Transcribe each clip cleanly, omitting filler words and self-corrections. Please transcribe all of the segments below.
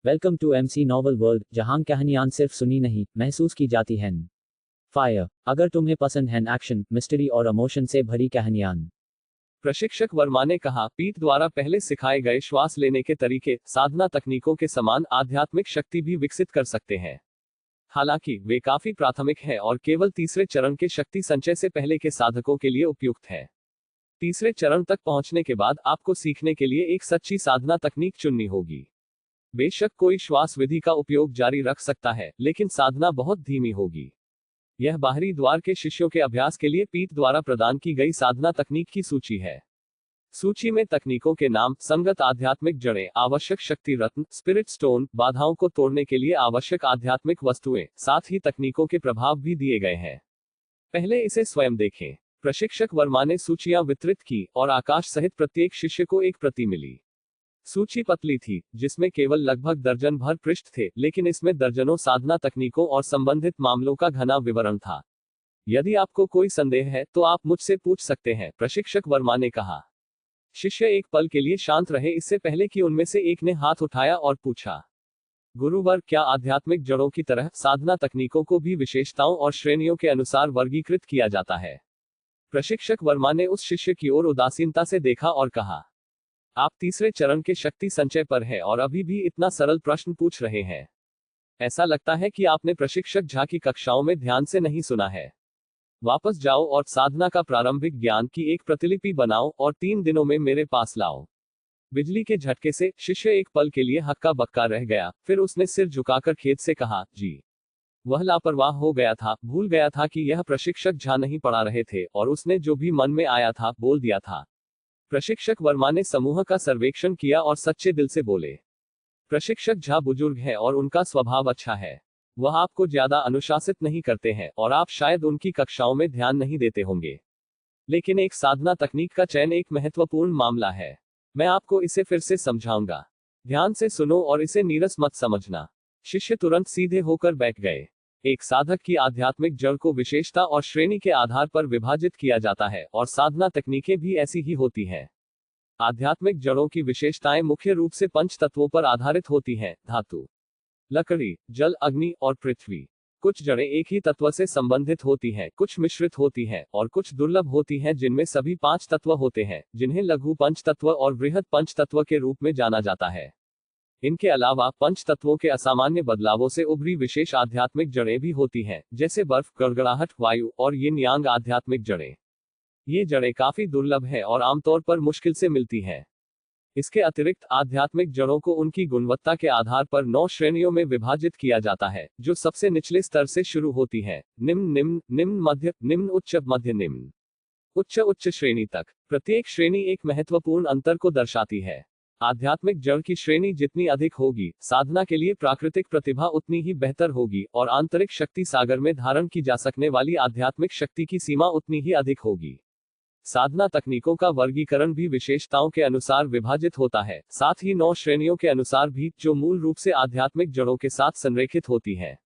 Welcome to MC novel world, जहां कहानियां सिर्फ सुनी नहीं महसूस की जाती हैं। फायर। अगर तुम्हें पसंद है एक्शन, मिस्ट्री और इमोशन से भरी कहानियां। प्रशिक्षक वर्मा ने कहा, पीठ द्वारा पहले सिखाए गए श्वास लेने के तरीके साधना तकनीकों के समान आध्यात्मिक शक्ति भी विकसित कर सकते हैं। हालांकि वे काफी प्राथमिक हैं और केवल तीसरे चरण के शक्ति संचय से पहले के साधकों के लिए उपयुक्त है। तीसरे चरण तक पहुंचने के बाद आपको सीखने के लिए एक सच्ची साधना तकनीक चुननी होगी। बेशक कोई श्वास विधि का उपयोग जारी रख सकता है, लेकिन साधना बहुत धीमी होगी। यह बाहरी द्वार के शिष्यों के अभ्यास के लिए पीठ द्वारा प्रदान की गई साधना तकनीक की सूची है। सूची में तकनीकों के नाम, संगत आध्यात्मिक जड़ें, आवश्यक शक्ति रत्न, स्पिरिट स्टोन, बाधाओं को तोड़ने के लिए आवश्यक आध्यात्मिक वस्तुएं, साथ ही तकनीकों के प्रभाव भी दिए गए हैं। पहले इसे स्वयं देखें। प्रशिक्षक वर्मा ने सूचियां वितरित की और आकाश सहित प्रत्येक शिष्य को एक प्रति मिली। सूची पतली थी, जिसमें केवल लगभग दर्जन भर पृष्ठ थे, लेकिन इसमें दर्जनों साधना तकनीकों और संबंधित मामलों का घना विवरण था। यदि आपको कोई संदेह है तो आप मुझसे पूछ सकते हैं, प्रशिक्षक वर्मा ने कहा। शिष्य एक पल के लिए शांत रहे इससे पहले कि उनमें से एक ने हाथ उठाया और पूछा, गुरुवर, क्या आध्यात्मिक जड़ों की तरह साधना तकनीकों को भी विशेषताओं और श्रेणियों के अनुसार वर्गीकृत किया जाता है? प्रशिक्षक वर्मा ने उस शिष्य की ओर उदासीनता से देखा और कहा, आप तीसरे चरण के शक्ति संचय पर हैं और अभी भी इतना सरल प्रश्न पूछ रहे हैं। ऐसा लगता है कि आपने प्रशिक्षक झा की कक्षाओं में ध्यान से नहीं सुना है। वापस जाओ और साधना का प्रारंभिक ज्ञान की एक प्रतिलिपि बनाओ और 3 दिनों में मेरे पास लाओ। बिजली के झटके से शिष्य एक पल के लिए हक्का बक्का रह गया, फिर उसने सिर झुकाकर खेद से कहा, जी। वह लापरवाह हो गया था, भूल गया था कि यह प्रशिक्षक झा नहीं पढ़ा रहे थे, और उसने जो भी मन में आया था बोल दिया था। प्रशिक्षक वर्मा ने समूह का सर्वेक्षण किया और सच्चे दिल से बोले, प्रशिक्षक झा बुजुर्ग हैं और उनका स्वभाव अच्छा है। वह आपको ज्यादा अनुशासित नहीं करते हैं और आप शायद उनकी कक्षाओं में ध्यान नहीं देते होंगे। लेकिन एक साधना तकनीक का चयन एक महत्वपूर्ण मामला है। मैं आपको इसे फिर से समझाऊंगा। ध्यान से सुनो और इसे नीरस मत समझना। शिष्य तुरंत सीधे होकर बैठ गए। एक साधक की आध्यात्मिक जड़ को विशेषता और श्रेणी के आधार पर विभाजित किया जाता है, और साधना तकनीकें भी ऐसी ही होती हैं। आध्यात्मिक जड़ों की विशेषताएं मुख्य रूप से 5 तत्वों पर आधारित होती हैं: धातु, लकड़ी, जल, अग्नि और पृथ्वी। कुछ जड़ें एक ही तत्व से संबंधित होती हैं, कुछ मिश्रित होती हैं, और कुछ दुर्लभ होती हैं जिनमें सभी 5 तत्व होते हैं, जिन्हें लघु पंचतत्व और वृहद पंचतत्व के रूप में जाना जाता है। इनके अलावा पंच तत्वों के असामान्य बदलावों से उभरी विशेष आध्यात्मिक जड़ें भी होती हैं, जैसे बर्फ, गड़गड़ाहट, वायु और यिन यांग आध्यात्मिक जड़ें। ये जड़ें काफी दुर्लभ हैं और आमतौर पर मुश्किल से मिलती हैं। इसके अतिरिक्त आध्यात्मिक जड़ों को उनकी गुणवत्ता के आधार पर 9 श्रेणियों में विभाजित किया जाता है, जो सबसे निचले स्तर से शुरू होती हैं: निम्न, निम्न, निम्न, मध्य, निम्न, उच्च, मध्य, निम्न, उच्च, उच्च श्रेणी तक। प्रत्येक श्रेणी एक महत्वपूर्ण अंतर को दर्शाती है। आध्यात्मिक जड़ की श्रेणी जितनी अधिक होगी, साधना के लिए प्राकृतिक प्रतिभा उतनी ही बेहतर होगी, और आंतरिक शक्ति सागर में धारण की जा सकने वाली आध्यात्मिक शक्ति की सीमा उतनी ही अधिक होगी। साधना तकनीकों का वर्गीकरण भी विशेषताओं के अनुसार विभाजित होता है, साथ ही 9 श्रेणियों के अनुसार भी, जो मूल रूप से आध्यात्मिक जड़ों के साथ संरेखित होती हैं।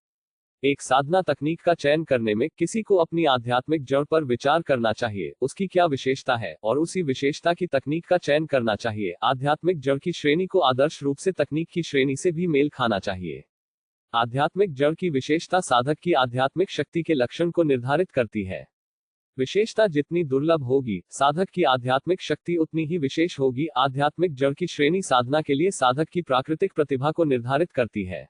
एक साधना तकनीक का चयन करने में किसी को अपनी आध्यात्मिक जड़ पर विचार करना चाहिए, उसकी क्या विशेषता है, और उसी विशेषता की तकनीक का चयन करना चाहिए। आध्यात्मिक जड़ की श्रेणी को आदर्श रूप से तकनीक की श्रेणी से भी मेल खाना चाहिए। आध्यात्मिक जड़ की विशेषता साधक की आध्यात्मिक शक्ति के लक्षण को निर्धारित करती है। विशेषता जितनी दुर्लभ होगी, साधक की आध्यात्मिक शक्ति उतनी ही विशेष होगी। आध्यात्मिक जड़ की श्रेणी साधना के लिए साधक की प्राकृतिक प्रतिभा को निर्धारित करती है।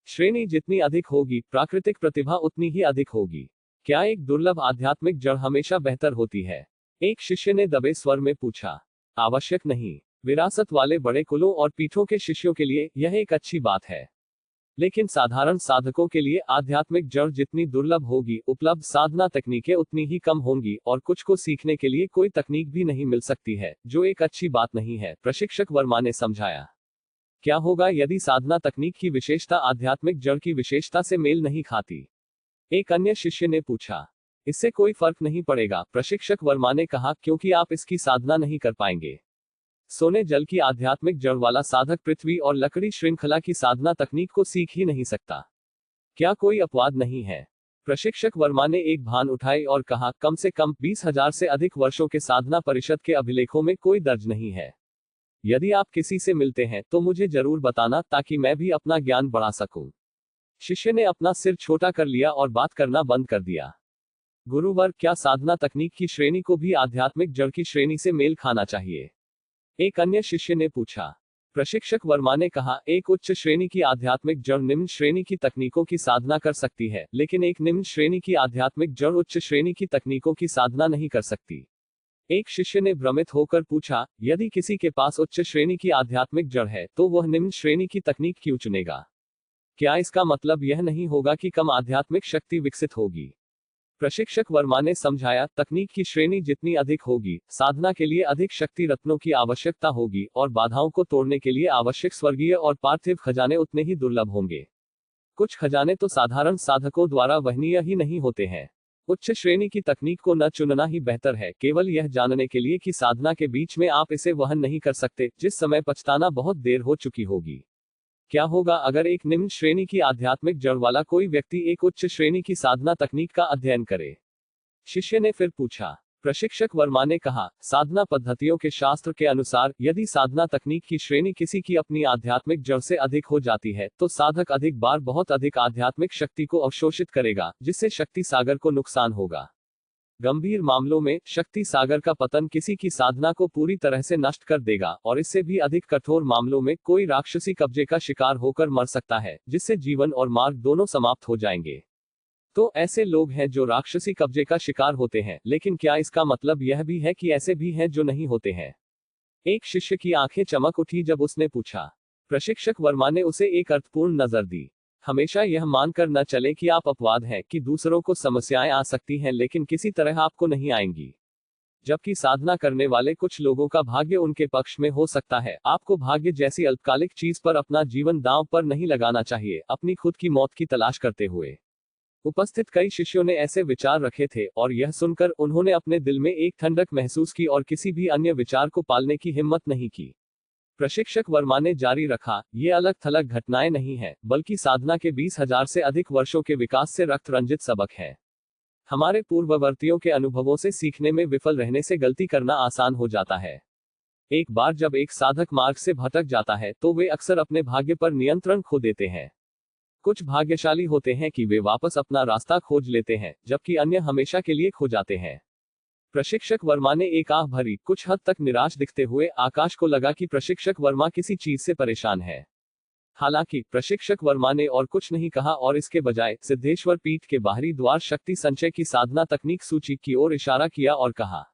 श्रेणी जितनी अधिक होगी, प्राकृतिक प्रतिभा उतनी ही अधिक होगी। क्या एक दुर्लभ आध्यात्मिक जड़ हमेशा बेहतर होती है? एक शिष्य ने दबे स्वर में पूछा। आवश्यक नहीं। विरासत वाले बड़े कुलों और पीठों के शिष्यों के लिए यह एक अच्छी बात है, लेकिन साधारण साधकों के लिए आध्यात्मिक जड़ जितनी दुर्लभ होगी, उपलब्ध साधना तकनीकें उतनी ही कम होंगी, और कुछ को सीखने के लिए कोई तकनीक भी नहीं मिल सकती है, जो एक अच्छी बात नहीं है, प्रशिक्षक वर्मा ने समझाया। क्या होगा यदि साधना तकनीक की विशेषता आध्यात्मिक जड़ की विशेषता से मेल नहीं खाती? एक अन्य शिष्य ने पूछा। इससे कोई फर्क नहीं पड़ेगा, प्रशिक्षक वर्मा ने कहा, क्योंकि आप इसकी साधना नहीं कर पाएंगे। सोने जल की आध्यात्मिक जड़ वाला साधक पृथ्वी और लकड़ी श्रृंखला की साधना तकनीक को सीख ही नहीं सकता। क्या कोई अपवाद नहीं है? प्रशिक्षक वर्मा ने एक भान उठाई और कहा, कम से कम 20,000 से अधिक वर्षों के साधना परिषद के अभिलेखों में कोई दर्ज नहीं है। यदि आप किसी से मिलते हैं तो मुझे जरूर बताना ताकि मैं भी अपना ज्ञान बढ़ा सकूं। शिष्य ने अपना सिर छोटा कर लिया और बात करना बंद कर दिया। गुरुवर, क्या साधना तकनीक की श्रेणी को भी आध्यात्मिक जड़ की श्रेणी से मेल खाना चाहिए? एक अन्य शिष्य ने पूछा। प्रशिक्षक वर्मा ने कहा, एक उच्च श्रेणी की आध्यात्मिक जड़ निम्न श्रेणी की तकनीकों की साधना कर सकती है, लेकिन एक निम्न श्रेणी की आध्यात्मिक जड़ उच्च श्रेणी की तकनीकों की साधना नहीं कर सकती। एक शिष्य ने भ्रमित होकर पूछा, यदि किसी के पास उच्च श्रेणी की आध्यात्मिक जड़ है तो वह निम्न श्रेणी की तकनीक क्यों चुनेगा? क्या इसका मतलब यह नहीं होगा कि कम आध्यात्मिक शक्ति विकसित होगी? प्रशिक्षक वर्मा ने समझाया, तकनीक की श्रेणी जितनी अधिक होगी, साधना के लिए अधिक शक्ति रत्नों की आवश्यकता होगी और बाधाओं को तोड़ने के लिए आवश्यक स्वर्गीय और पार्थिव खजाने उतने ही दुर्लभ होंगे। कुछ खजाने तो साधारण साधकों द्वारा वहनीय ही नहीं होते हैं। उच्च श्रेणी की तकनीक को न चुनना ही बेहतर है, केवल यह जानने के लिए कि साधना के बीच में आप इसे वहन नहीं कर सकते, जिस समय पछताना बहुत देर हो चुकी होगी। क्या होगा अगर एक निम्न श्रेणी की आध्यात्मिक जड़ वाला कोई व्यक्ति एक उच्च श्रेणी की साधना तकनीक का अध्ययन करे? शिष्य ने फिर पूछा। प्रशिक्षक वर्मा ने कहा, साधना पद्धतियों के शास्त्र के अनुसार यदि साधना तकनीक की श्रेणी किसी की अपनी आध्यात्मिक जड़ से अधिक हो जाती है तो साधक अधिक बार बहुत अधिक आध्यात्मिक शक्ति को अवशोषित करेगा, जिससे शक्ति सागर को नुकसान होगा। गंभीर मामलों में शक्ति सागर का पतन किसी की साधना को पूरी तरह से नष्ट कर देगा और इससे भी अधिक कठोर मामलों में कोई राक्षसी कब्जे का शिकार होकर मर सकता है, जिससे जीवन और मार्ग दोनों समाप्त हो जाएंगे। तो ऐसे लोग हैं जो राक्षसी कब्जे का शिकार होते हैं, लेकिन क्या इसका मतलब यह भी है कि ऐसे भी हैं जो नहीं होते हैं? एक शिष्य की आंखें चमक उठी जब उसने पूछा। प्रशिक्षक वर्मा ने उसे एक अर्थपूर्ण नजर दी। हमेशा यह मानकर न चले कि आप अपवाद हैं कि दूसरों को समस्याएं आ सकती हैं लेकिन किसी तरह आपको नहीं आएंगी। जबकि साधना करने वाले कुछ लोगों का भाग्य उनके पक्ष में हो सकता है। आपको भाग्य जैसी अल्पकालिक चीज पर अपना जीवन दांव पर नहीं लगाना चाहिए, अपनी खुद की मौत की तलाश करते हुए। उपस्थित कई शिष्यों ने ऐसे विचार रखे थे और यह सुनकर उन्होंने अपने दिल में एक ठंडक महसूस की और किसी भी अन्य विचार को पालने की हिम्मत नहीं की। प्रशिक्षक वर्मा ने जारी रखा, ये अलग थलग घटनाएं नहीं है, बल्कि साधना के 20,000 से अधिक वर्षों के विकास से रक्त रंजित सबक है। हमारे पूर्ववर्तियों के अनुभवों से सीखने में विफल रहने से गलती करना आसान हो जाता है। एक बार जब एक साधक मार्ग से भटक जाता है तो वे अक्सर अपने भाग्य पर नियंत्रण खो देते हैं। कुछ भाग्यशाली होते हैं कि वे वापस अपना रास्ता खोज लेते हैं, जबकि अन्य हमेशा के लिए खो जाते हैं। प्रशिक्षक वर्मा ने एक आह भरी, कुछ हद तक निराश दिखते हुए आकाश को लगा कि प्रशिक्षक वर्मा किसी चीज से परेशान है। हालांकि प्रशिक्षक वर्मा ने और कुछ नहीं कहा और इसके बजाय सिद्धेश्वर पीठ के बाहरी द्वार शक्ति संचय की साधना तकनीक सूची की ओर इशारा किया और कहा,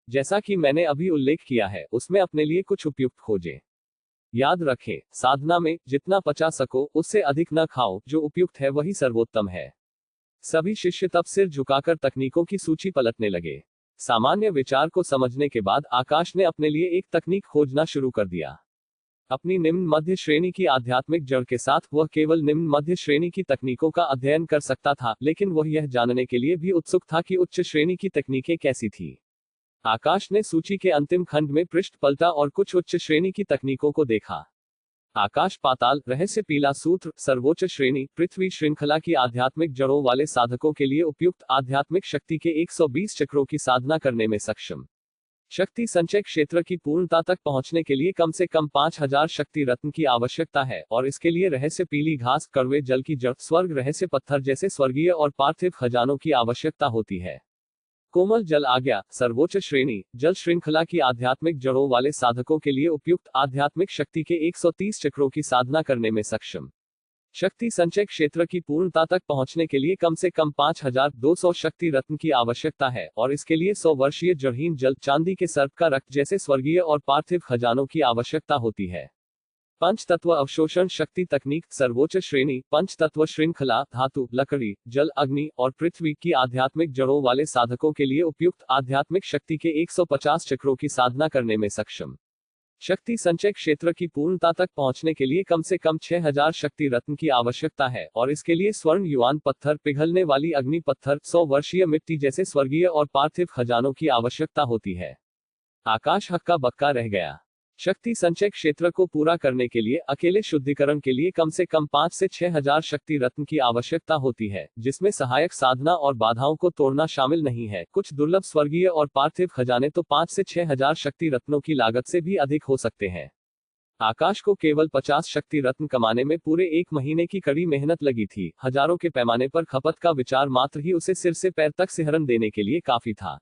जैसा कि मैंने अभी उल्लेख किया है, उसमें अपने लिए कुछ उपयुक्त खोजें। याद रखें, साधना में जितना पचा सको उससे अधिक न खाओ, जो उपयुक्त है वही सर्वोत्तम है। सभी शिष्य तब सिर झुकाकर तकनीकों की सूची पलटने लगे। सामान्य विचार को समझने के बाद आकाश ने अपने लिए एक तकनीक खोजना शुरू कर दिया। अपनी निम्न मध्य श्रेणी की आध्यात्मिक जड़ के साथ वह केवल निम्न मध्य श्रेणी की तकनीकों का अध्ययन कर सकता था, लेकिन वह यह जानने के लिए भी उत्सुक था कि उच्च श्रेणी की तकनीकें कैसी थी। आकाश ने सूची के अंतिम खंड में पृष्ठ पलटा और कुछ उच्च श्रेणी की तकनीकों को देखा। आकाश पाताल रहस्य, पीला सूत्र, सर्वोच्च श्रेणी, पृथ्वी श्रृंखला की आध्यात्मिक जड़ों वाले साधकों के लिए उपयुक्त आध्यात्मिक शक्ति के 120 चक्रों की साधना करने में सक्षम। शक्ति संचय क्षेत्र की पूर्णता तक पहुंचने के लिए कम से कम 5000 शक्ति रत्न की आवश्यकता है और इसके लिए रहस्य पीली घास, कड़वे जल की जड़, स्वर्ग रहस्य पत्थर जैसे स्वर्गीय और पार्थिव खजानों की आवश्यकता होती है। कोमल जल आज्ञा, सर्वोच्च श्रेणी, जल श्रृंखला की आध्यात्मिक जड़ों वाले साधकों के लिए उपयुक्त आध्यात्मिक शक्ति के 130 चक्रों की साधना करने में सक्षम। शक्ति संचय क्षेत्र की पूर्णता तक पहुंचने के लिए कम से कम 5200 शक्ति रत्न की आवश्यकता है और इसके लिए 100 वर्षीय जड़हीन जल, चांदी के सर्प का रक्त जैसे स्वर्गीय और पार्थिव खजानों की आवश्यकता होती है। पंच तत्व अवशोषण शक्ति तकनीक, सर्वोच्च श्रेणी, पंच तत्व श्रृंखला, धातु, लकड़ी, जल, अग्नि और पृथ्वी की आध्यात्मिक जड़ों वाले साधकों के लिए उपयुक्त आध्यात्मिक शक्ति के 150 चक्रों की साधना करने में सक्षम। शक्ति संचय क्षेत्र की पूर्णता तक पहुंचने के लिए कम से कम 6000 शक्ति रत्न की आवश्यकता है और इसके लिए स्वर्ण युवान पत्थर, पिघलने वाली अग्नि पत्थर, 100 वर्षीय मिट्टी जैसे स्वर्गीय और पार्थिव खजानों की आवश्यकता होती है। आकाश हक्का बक्का रह गया। शक्ति संचय क्षेत्र को पूरा करने के लिए अकेले शुद्धिकरण के लिए कम से कम 5 से 6,000 शक्ति रत्न की आवश्यकता होती है, जिसमें सहायक साधना और बाधाओं को तोड़ना शामिल नहीं है। कुछ दुर्लभ स्वर्गीय और पार्थिव खजाने तो 5 से 6,000 शक्ति रत्नों की लागत से भी अधिक हो सकते हैं। आकाश को केवल 50 शक्ति रत्न कमाने में पूरे 1 महीने की कड़ी मेहनत लगी थी। हजारों के पैमाने पर खपत का विचार मात्र ही उसे सिर से पैर तक सिहरन देने के लिए काफी था।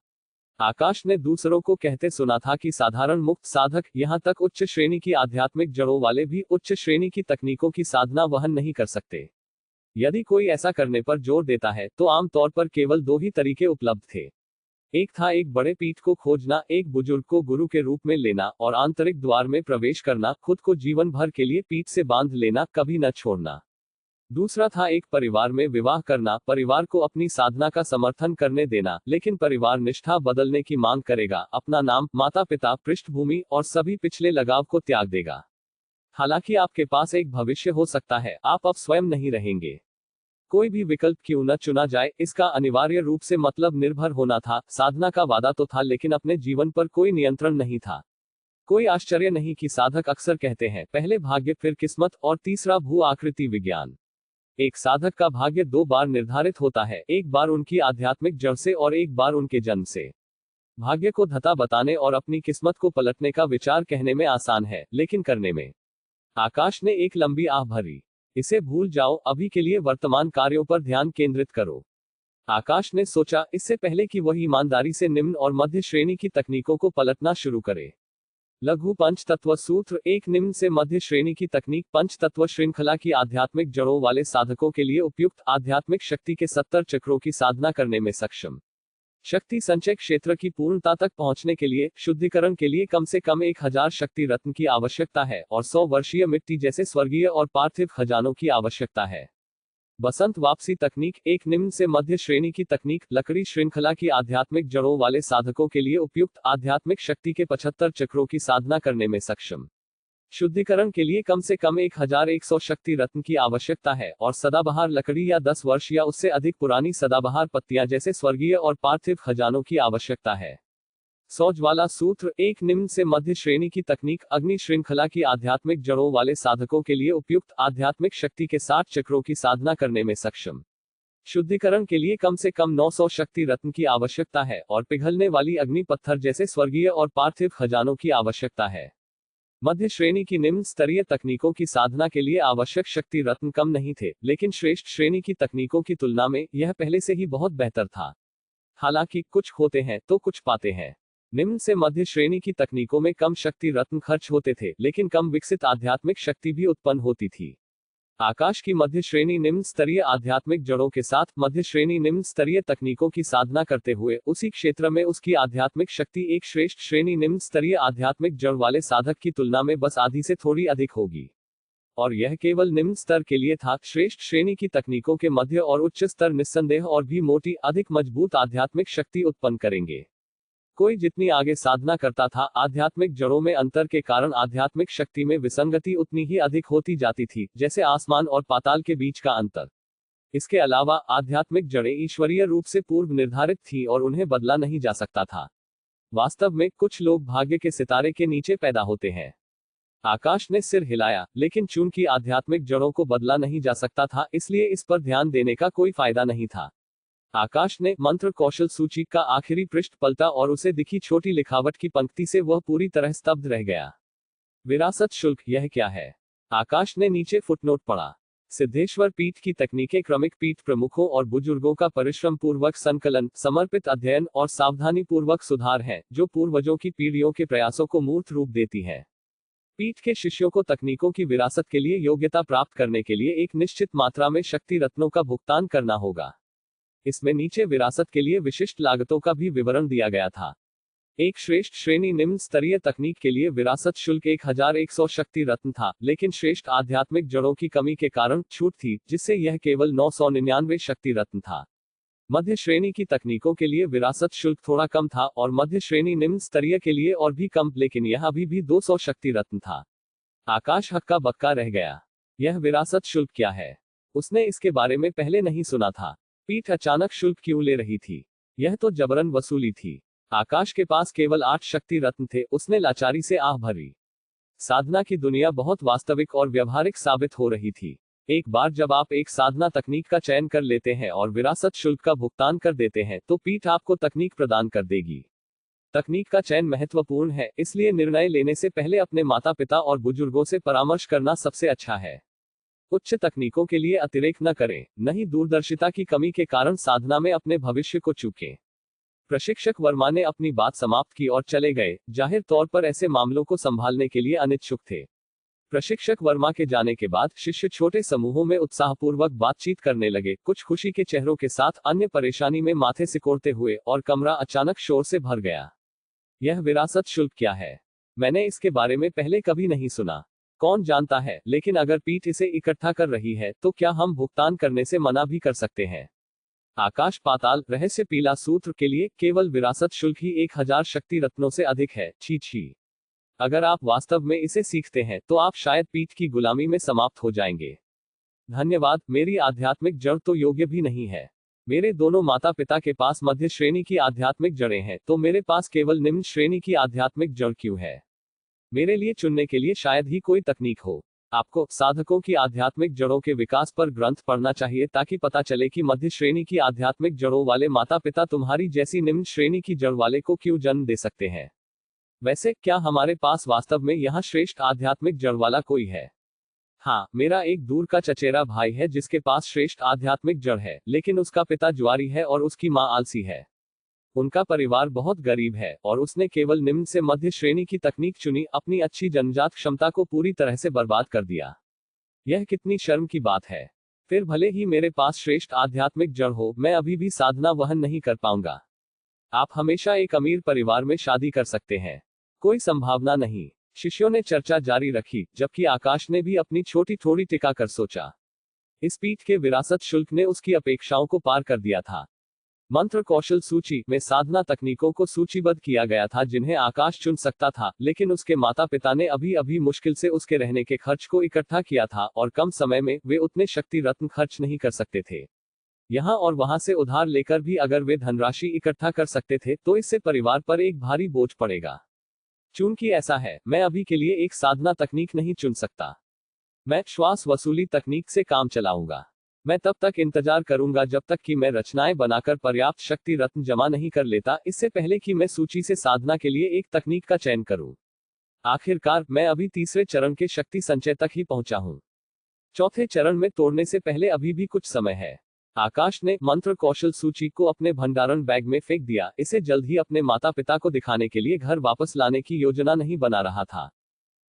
आकाश ने दूसरों को कहते सुना था कि साधारण मुक्त साधक, यहाँ तक उच्च श्रेणी की आध्यात्मिक जड़ों वाले भी उच्च श्रेणी की तकनीकों की साधना वहन नहीं कर सकते। यदि कोई ऐसा करने पर जोर देता है तो आमतौर पर केवल 2 ही तरीके उपलब्ध थे। एक था एक बड़े पीठ को खोजना, एक बुजुर्ग को गुरु के रूप में लेना और आंतरिक द्वार में प्रवेश करना, खुद को जीवन भर के लिए पीठ से बांध लेना, कभी न छोड़ना। दूसरा था एक परिवार में विवाह करना, परिवार को अपनी साधना का समर्थन करने देना, लेकिन परिवार निष्ठा बदलने की मांग करेगा, अपना नाम, माता पिता, पृष्ठभूमि और सभी पिछले लगाव को त्याग देगा। हालांकि आपके पास एक भविष्य हो सकता है, आप अब स्वयं नहीं रहेंगे। कोई भी विकल्प क्यों न चुना जाए, इसका अनिवार्य रूप से मतलब निर्भर होना था। साधना का वादा तो था, लेकिन अपने जीवन पर कोई नियंत्रण नहीं था। कोई आश्चर्य नहीं कि साधक अक्सर कहते हैं, पहले भाग्य फिर किस्मत और तीसरा भू आकृति विज्ञान। एक साधक का भाग्य 2 बार निर्धारित होता है, एक बार उनकी आध्यात्मिक जड़ से और एक बार उनके जन्म से। भाग्य को धता बताने और अपनी किस्मत को पलटने का विचार कहने में आसान है, लेकिन करने में। आकाश ने एक लंबी आह भरी। इसे भूल जाओ, अभी के लिए वर्तमान कार्यों पर ध्यान केंद्रित करो। आकाश ने सोचा, इससे पहले कि वह ईमानदारी से निम्न और मध्य श्रेणी की तकनीकों को पलटना शुरू करे। लघु पंच तत्व सूत्र, एक निम्न से मध्य श्रेणी की तकनीक पंच तत्व श्रृंखला की आध्यात्मिक जड़ों वाले साधकों के लिए उपयुक्त, आध्यात्मिक शक्ति के 70 चक्रों की साधना करने में सक्षम। शक्ति संचय क्षेत्र की पूर्णता तक पहुंचने के लिए शुद्धिकरण के लिए कम से कम 1000 शक्ति रत्न की आवश्यकता है और 100 वर्षीय मिट्टी जैसे स्वर्गीय और पार्थिव खजानों की आवश्यकता है। बसंत वापसी तकनीक, एक निम्न से मध्य श्रेणी की तकनीक, लकड़ी श्रृंखला की आध्यात्मिक जड़ों वाले साधकों के लिए उपयुक्त, आध्यात्मिक शक्ति के 75 चक्रों की साधना करने में सक्षम। शुद्धिकरण के लिए कम से कम 1100 शक्ति रत्न की आवश्यकता है और सदाबहार लकड़ी या 10 वर्ष या उससे अधिक पुरानी सदाबहार पत्तियां जैसे स्वर्गीय और पार्थिव खजानों की आवश्यकता है। 100 ज्वाला सूत्र, एक निम्न से मध्य श्रेणी की तकनीक, अग्नि श्रृंखला की आध्यात्मिक जड़ों वाले साधकों के लिए उपयुक्त, आध्यात्मिक शक्ति के 60 चक्रों की साधना करने में सक्षम। शुद्धिकरण के लिए कम से कम 900 शक्ति रत्न की आवश्यकता है और पिघलने वाली अग्नि पत्थर जैसे स्वर्गीय और पार्थिव खजानों की आवश्यकता है। मध्य श्रेणी की निम्न स्तरीय तकनीकों की साधना के लिए आवश्यक शक्ति रत्न कम नहीं थे, लेकिन श्रेष्ठ श्रेणी की तकनीकों की तुलना में यह पहले से ही बहुत बेहतर था। हालांकि कुछ खोते हैं तो कुछ पाते हैं। निम्न से मध्य श्रेणी की तकनीकों में कम शक्ति रत्न खर्च होते थे, लेकिन कम विकसित आध्यात्मिक शक्ति भी उत्पन्न होती थी। आकाश की मध्य श्रेणी निम्न स्तरीय आध्यात्मिक जड़ों के साथ मध्य श्रेणी निम्न स्तरीय तकनीकों की साधना करते हुए उसी क्षेत्र में उसकी आध्यात्मिक शक्ति एक श्रेष्ठ श्रेणी निम्न स्तरीय आध्यात्मिक जड़ वाले साधक की तुलना में बस आधी से थोड़ी अधिक होगी। और यह केवल निम्न स्तर के लिए था। श्रेष्ठ श्रेणी की तकनीकों के मध्य और उच्च स्तर निस्संदेह और भी मोटी, अधिक मजबूत आध्यात्मिक शक्ति उत्पन्न करेंगे। कोई जितनी आगे साधना करता था, आध्यात्मिक जड़ों में अंतर के कारण आध्यात्मिक शक्ति में विसंगति उतनी ही अधिक होती जाती थी, जैसे आसमान और पाताल के बीच का अंतर। इसके अलावा आध्यात्मिक जड़ें ईश्वरीय रूप से पूर्व निर्धारित थीं और उन्हें बदला नहीं जा सकता था। वास्तव में कुछ लोग भाग्य के सितारे के नीचे पैदा होते हैं। आकाश ने सिर हिलाया, लेकिन चूंकि आध्यात्मिक जड़ों को बदला नहीं जा सकता था, इसलिए इस पर ध्यान देने का कोई फायदा नहीं था। आकाश ने मंत्र कौशल सूची का आखिरी पृष्ठ पलटा और उसे दिखी छोटी लिखावट की पंक्ति से वह पूरी तरह स्तब्ध रह गया। विरासत शुल्क, यह क्या है? आकाश ने नीचे फुटनोट पढ़ा। सिद्धेश्वर पीठ की तकनीकें क्रमिक पीठ प्रमुखों और बुजुर्गों का परिश्रम पूर्वक संकलन, समर्पित अध्ययन और सावधानी पूर्वक सुधार है, जो पूर्वजों की पीढ़ियों के प्रयासों को मूर्त रूप देती है। पीठ के शिष्यों को तकनीकों की विरासत के लिए योग्यता प्राप्त करने के लिए एक निश्चित मात्रा में शक्ति रत्नों का भुगतान करना होगा। इसमें नीचे विरासत के लिए विशिष्ट लागतों का भी विवरण दिया गया था। एक श्रेष्ठ श्रेणी निम्न स्तरीय तकनीक के लिए विरासत शुल्क 1100 शक्ति रत्न था, लेकिन श्रेष्ठ आध्यात्मिक जड़ों की कमी के कारण छूट थी, जिससे यह केवल 999 शक्ति रत्न था। मध्य श्रेणी की तकनीकों के लिए विरासत शुल्क थोड़ा कम था और मध्य श्रेणी निम्न स्तरीय के लिए और भी कम, लेकिन यह अभी भी 200 शक्ति रत्न था। आकाश हक्का बक्का रह गया। यह विरासत शुल्क क्या है? उसने इसके बारे में पहले नहीं सुना था। पीठ अचानक शुल्क क्यों ले रही थी? यह तो जबरन वसूली थी। आकाश के पास केवल 8 शक्ति रत्न थे। उसने लाचारी से आह भरी। साधना की दुनिया बहुत वास्तविक और व्यवहारिक साबित हो रही थी। एक बार जब आप एक साधना तकनीक का चयन कर लेते हैं और विरासत शुल्क का भुगतान कर देते हैं, तो पीठ आपको तकनीक प्रदान कर देगी। तकनीक का चयन महत्वपूर्ण है, इसलिए निर्णय लेने से पहले अपने माता पिता और बुजुर्गों से परामर्श करना सबसे अच्छा है। उच्च तकनीकों के लिए अतिरेक न करें, नहीं दूरदर्शिता की कमी के कारण साधना में अपने भविष्य को चूकें। प्रशिक्षक वर्मा ने अपनी बात समाप्त की और चले गए, जाहिर तौर पर ऐसे मामलों को संभालने के लिए अनिच्छुक थे। प्रशिक्षक वर्मा के जाने के बाद शिष्य छोटे समूहों में उत्साहपूर्वक बातचीत करने लगे, कुछ खुशी के चेहरों के साथ, अन्य परेशानी में माथे सिकोड़ते हुए, और कमरा अचानक शोर से भर गया। यह विरासत शुल्क क्या है? मैंने इसके बारे में पहले कभी नहीं सुना। कौन जानता है, लेकिन अगर पीठ इसे इकट्ठा कर रही है, तो क्या हम भुगतान करने से मना भी कर सकते हैं? आकाश पाताल रहस्य पीला सूत्र के लिए केवल विरासत शुल्क ही 1000 शक्ति रत्नों से अधिक है। छी छी। अगर आप वास्तव में इसे सीखते हैं, तो आप शायद पीठ की गुलामी में समाप्त हो जाएंगे। धन्यवाद। मेरी आध्यात्मिक जड़ तो योग्य भी नहीं है। मेरे दोनों माता पिता के पास मध्य श्रेणी की आध्यात्मिक जड़ें हैं, तो मेरे पास केवल निम्न श्रेणी की आध्यात्मिक जड़ क्यों है? मेरे लिए चुनने के लिए शायद ही कोई तकनीक हो। आपको साधकों की आध्यात्मिक जड़ों के विकास पर ग्रंथ पढ़ना चाहिए, ताकि पता चले कि मध्य श्रेणी की आध्यात्मिक जड़ों वाले माता पिता तुम्हारी जैसी निम्न श्रेणी की जड़ वाले को क्यों जन्म दे सकते हैं। वैसे क्या हमारे पास वास्तव में यहाँ श्रेष्ठ आध्यात्मिक जड़ वाला कोई है? हाँ, मेरा एक दूर का चचेरा भाई है जिसके पास श्रेष्ठ आध्यात्मिक जड़ है, लेकिन उसका पिता जुआरी है और उसकी माँ आलसी है। उनका परिवार बहुत गरीब है और उसने केवल निम्न से मध्य श्रेणी की तकनीक चुनी, अपनी अच्छी जन्मजात क्षमता को पूरी तरह से बर्बाद कर दिया। यह कितनी शर्म की बात है। फिर भले ही मेरे पास श्रेष्ठ आध्यात्मिक जड़ हो, मैं अभी भी साधना वहन नहीं कर पाऊंगा। आप हमेशा एक अमीर परिवार में शादी कर सकते हैं। कोई संभावना नहीं। शिष्यों ने चर्चा जारी रखी, जबकि आकाश ने भी अपनी छोटी थोड़ी टिका कर सोचा। इस पीठ के विरासत शुल्क ने उसकी अपेक्षाओं को पार कर दिया था। मंत्र कौशल सूची में साधना तकनीकों को सूचीबद्ध किया गया था जिन्हें आकाश चुन सकता था, लेकिन उसके माता पिता ने अभी अभी मुश्किल से उसके रहने के खर्च को इकट्ठा किया था और कम समय में वे उतने शक्ति रत्न खर्च नहीं कर सकते थे। यहाँ और वहां से उधार लेकर भी अगर वे धनराशि इकट्ठा कर सकते थे, तो इससे परिवार पर एक भारी बोझ पड़ेगा। चूंकि ऐसा है, मैं अभी के लिए एक साधना तकनीक नहीं चुन सकता। मैं श्वास वसूली तकनीक से काम चलाऊंगा। मैं तब तक इंतजार करूंगा जब तक कि मैं रचनाएं बनाकर पर्याप्त शक्ति रत्न जमा नहीं कर लेता, इससे पहले कि मैं सूची से साधना के लिए एक तकनीक का चयन करूं। आखिरकार मैं अभी तीसरे चरण के शक्ति संचय तक ही पहुंचा हूं। चौथे चरण में तोड़ने से पहले अभी भी कुछ समय है। आकाश ने मंत्र कौशल सूची को अपने भंडारण बैग में फेंक दिया। इसे जल्द ही अपने माता पिता को दिखाने के लिए घर वापस लाने की योजना नहीं बना रहा था।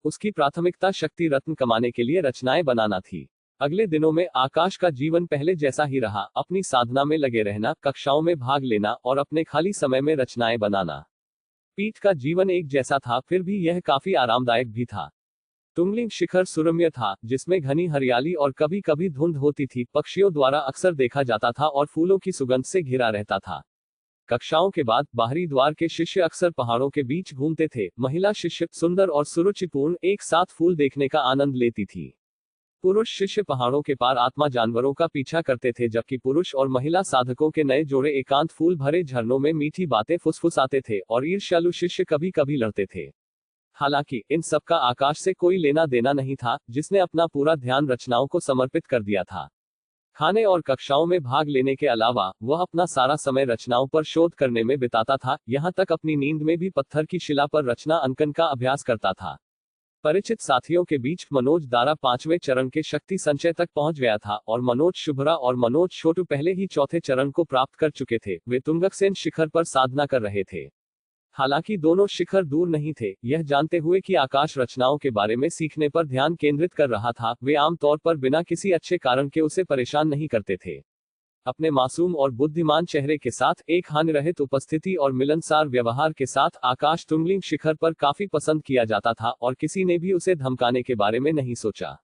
उसकी प्राथमिकता शक्ति रत्न कमाने के लिए रचनाएं बनाना थी। अगले दिनों में आकाश का जीवन पहले जैसा ही रहा, अपनी साधना में लगे रहना, कक्षाओं में भाग लेना और अपने खाली समय में रचनाएं बनाना। पीठ का जीवन एक जैसा था, फिर भी यह काफी आरामदायक भी था। तुंगलिंग शिखर सुरम्य था, जिसमें घनी हरियाली और कभी कभी धुंध होती थी, पक्षियों द्वारा अक्सर देखा जाता था और फूलों की सुगंध से घिरा रहता था। कक्षाओं के बाद बाहरी द्वार के शिष्य अक्सर पहाड़ों के बीच घूमते थे। महिला शिष्य सुंदर और सुरुचिपूर्ण एक साथ फूल देखने का आनंद लेती थी। पुरुष शिष्य पहाड़ों के पार आत्मा जानवरों का पीछा करते थे, जबकि पुरुष और महिला साधकों के नए जोड़े एकांत फूल भरे झरनों में मीठी बातें फुसफुसाते थे और ईर्ष्यालु शिष्य कभी कभी लड़ते थे। हालांकि इन सब का आकाश से कोई लेना देना नहीं था, जिसने अपना पूरा ध्यान रचनाओं को समर्पित कर दिया था। खाने और कक्षाओं में भाग लेने के अलावा वह अपना सारा समय रचनाओं पर शोध करने में बिताता था, यहाँ तक अपनी नींद में भी पत्थर की शिला पर रचना अंकन का अभ्यास करता था। परिचित साथियों के बीच मनोज दारा 5वें चरण के शक्ति संचय तक पहुंच गया था और मनोज शुभ्रा और मनोज छोटू पहले ही चौथे चरण को प्राप्त कर चुके थे। वे तुंगकसेन शिखर पर साधना कर रहे थे। हालांकि दोनों शिखर दूर नहीं थे। यह जानते हुए कि आकाश रचनाओं के बारे में सीखने पर ध्यान केंद्रित कर रहा था, वे आमतौर पर बिना किसी अच्छे कारण के उसे परेशान नहीं करते थे। अपने मासूम और बुद्धिमान चेहरे के साथ, एक हानिरहित उपस्थिति और मिलनसार व्यवहार के साथ आकाश तुंगलिंग शिखर पर काफी पसंद किया जाता था और किसी ने भी उसे धमकाने के बारे में नहीं सोचा।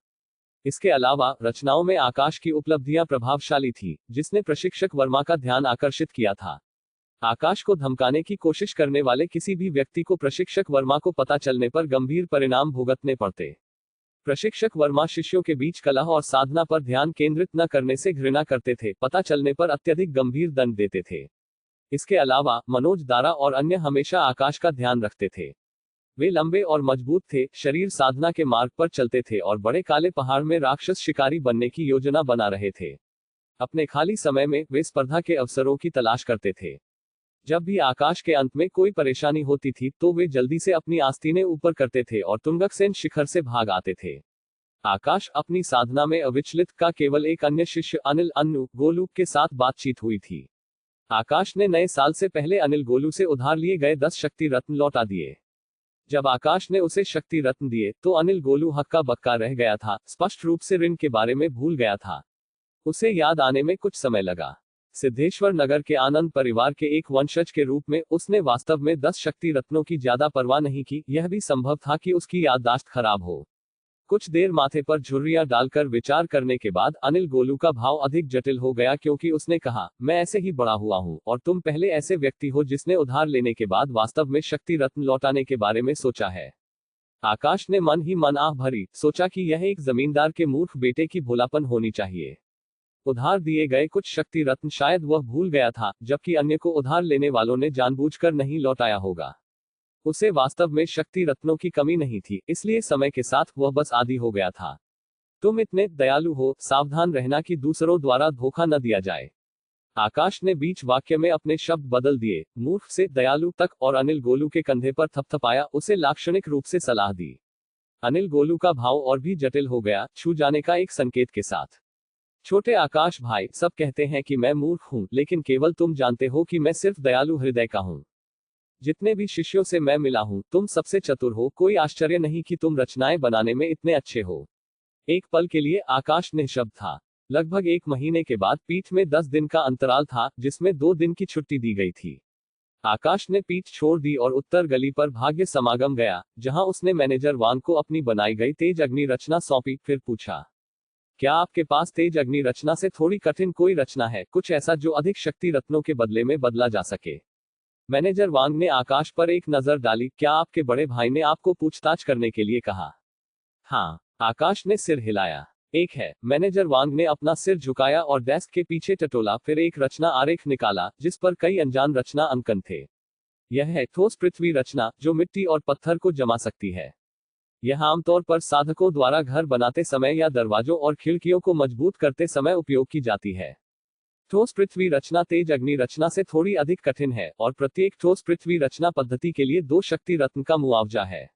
इसके अलावा रचनाओं में आकाश की उपलब्धियां प्रभावशाली थी, जिसने प्रशिक्षक वर्मा का ध्यान आकर्षित किया था। आकाश को धमकाने की कोशिश करने वाले किसी भी व्यक्ति को प्रशिक्षक वर्मा को पता चलने पर गंभीर परिणाम भुगतने पड़ते। प्रशिक्षक वर्मा शिष्यों के बीच कलह और साधना पर ध्यान केंद्रित न करने से घृणा करते थे, पता चलने पर अत्यधिक गंभीर दंड देते थे। इसके अलावा मनोज दारा और अन्य हमेशा आकाश का ध्यान रखते थे। वे लंबे और मजबूत थे, शरीर साधना के मार्ग पर चलते थे और बड़े काले पहाड़ में राक्षस शिकारी बनने की योजना बना रहे थे। अपने खाली समय में वे स्पर्धा के अवसरों की तलाश करते थे। जब भी आकाश के अंत में कोई परेशानी होती थी तो वे जल्दी से अपनी आस्तीनें ऊपर करते थे और तुंगकसेन शिखर से भाग आते थे। आकाश अपनी साधना में अविचलित का केवल एक अन्य शिष्य अनिल अन्नू गोलू के साथ बातचीत हुई थी। आकाश ने नए साल से पहले अनिल गोलू से उधार लिए गए 10 शक्ति रत्न लौटा दिए। जब आकाश ने उसे शक्ति रत्न दिए तो अनिल गोलू हक्का बक्का रह गया था, स्पष्ट रूप से ऋण के बारे में भूल गया था। उसे याद आने में कुछ समय लगा। सिद्धेश्वर नगर के आनंद परिवार के एक वंशज के रूप में उसने वास्तव में 10 शक्ति रत्नों की ज्यादा परवाह नहीं की। यह भी संभव था कि उसकी याददाश्त खराब हो। कुछ देर माथे पर झुर्रियां डालकर विचार करने के बाद अनिल गोलू का भाव अधिक जटिल हो गया, क्योंकि उसने कहा, मैं ऐसे ही बड़ा हुआ हूं और तुम पहले ऐसे व्यक्ति हो जिसने उधार लेने के बाद वास्तव में शक्ति रत्न लौटाने के बारे में सोचा है। आकाश ने मन ही मन आह भरी, सोचा कि यह एक जमींदार के मूर्ख बेटे की भोलापन होनी चाहिए। उधार दिए गए कुछ शक्ति रत्न शायद वह भूल गया था, जबकि अन्य को उधार लेने वालों ने जानबूझकर नहीं लौटाया होगा। उसे वास्तव में शक्ति रत्नों की कमी नहीं थी, इसलिए समय के साथ वह बस आदी हो गया था। तुम इतने दयालु हो, सावधान रहना कि दूसरों द्वारा धोखा न दिया जाए। आकाश ने बीच वाक्य में अपने शब्द बदल दिए, मूर्ख से दयालु तक, और अनिल गोलू के कंधे पर थपथपाया, उसे लाक्षणिक रूप से सलाह दी। अनिल गोलू का भाव और भी जटिल हो गया, छू जाने का एक संकेत के साथ। छोटे आकाश भाई, सब कहते हैं कि मैं मूर्ख हूं, लेकिन केवल तुम जानते हो कि मैं सिर्फ दयालु हृदय का हूं। जितने भी शिष्यों से मैं मिला हूं, तुम सबसे चतुर हो। कोई आश्चर्य नहीं कि तुम रचनाएं बनाने में इतने अच्छे हो। एक पल के लिए आकाश निःशब्द था। लगभग 1 महीने के बाद पीठ में 10 दिन का अंतराल था, जिसमें 2 दिन की छुट्टी दी गई थी। आकाश ने पीठ छोड़ दी और उत्तर गली पर भाग्य समागम गया, जहां उसने मैनेजर वांग को अपनी बनाई गई तेज अग्नि रचना सौंपी। फिर पूछा, क्या आपके पास तेज अग्नि रचना से थोड़ी कठिन कोई रचना है, कुछ ऐसा जो अधिक शक्ति रत्नों के बदले में बदला जा सके? मैनेजर वांग ने आकाश पर एक नजर डाली। क्या आपके बड़े भाई ने आपको पूछताछ करने के लिए कहा? हाँ, आकाश ने सिर हिलाया। एक है। मैनेजर वांग ने अपना सिर झुकाया और डेस्क के पीछे टटोला, फिर एक रचना आरेख निकाला जिस पर कई अनजान रचना अंकन थे। यह है ठोस पृथ्वी रचना, जो मिट्टी और पत्थर को जमा सकती है। यह आमतौर पर साधकों द्वारा घर बनाते समय या दरवाजों और खिड़कियों को मजबूत करते समय उपयोग की जाती है। ठोस पृथ्वी रचना तेज अग्नि रचना से थोड़ी अधिक कठिन है, और प्रत्येक ठोस पृथ्वी रचना पद्धति के लिए 2 शक्ति रत्न का मुआवजा है।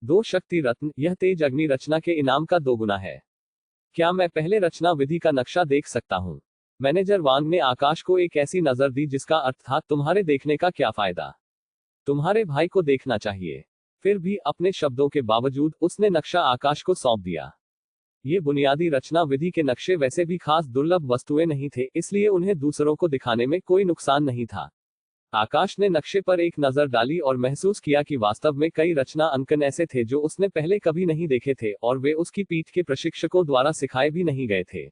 2 शक्ति रत्न, यह तेज अग्नि रचना के इनाम का 2 गुना है। क्या मैं पहले रचना विधि का नक्शा देख सकता हूं? मैनेजर वांग ने आकाश को एक ऐसी नजर दी जिसका अर्थ था, तुम्हारे देखने का क्या फायदा? तुम्हारे भाई को देखना चाहिए। फिर भी अपने शब्दों के बावजूद उसने नक्शा आकाश को सौंप दिया। ये बुनियादी रचना विधि के नक्शे वैसे भी खास दुर्लभ वस्तुएं नहीं थे, इसलिए उन्हें दूसरों को दिखाने में कोई नुकसान नहीं था। आकाश ने नक्शे पर एक नजर डाली और महसूस किया कि वास्तव में कई रचना अंकन ऐसे थे जो उसने पहले कभी नहीं देखे थे, और वे उसकी पीठ के प्रशिक्षकों द्वारा सिखाए भी नहीं गए थे।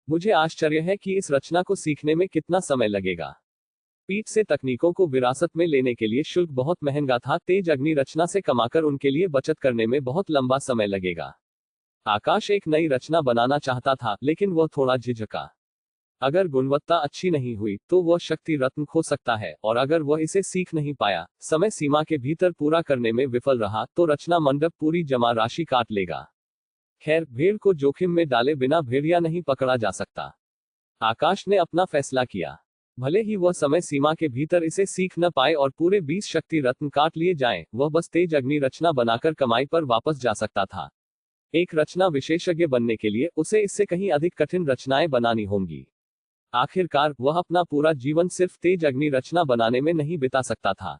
मुझे आश्चर्य है कि इस रचना को सीखने में कितना समय लगेगा। पीठ से तकनीकों को विरासत में लेने के लिए शुल्क बहुत महंगा था। तेज अग्नि रचना से कमाकर उनके लिए बचत करने में बहुत लंबा समय लगेगा। आकाश एक नई रचना बनाना चाहता था, लेकिन वह थोड़ा झिझका। अगर गुणवत्ता अच्छी नहीं हुई तो वह शक्ति रत्न खो सकता है, और अगर वह इसे सीख नहीं पाया, समय सीमा के भीतर पूरा करने में विफल रहा, तो रचना मंडप पूरी जमा राशि काट लेगा। खैर, भेड़ को जोखिम में डाले बिना भेड़िया नहीं पकड़ा जा सकता। आकाश ने अपना फैसला किया। भले ही वह समय सीमा के भीतर इसे सीख न पाए और पूरे 20 शक्ति रत्न काट लिए जाएं, वह बस तेज अग्नि रचना बनाकर कमाई पर वापस जा सकता था। एक रचना विशेषज्ञ बनने के लिए उसे इससे कहीं अधिक कठिन रचनाएं बनानी होंगी। आखिरकार वह अपना पूरा जीवन सिर्फ तेज अग्नि रचना बनाने में नहीं बिता सकता था।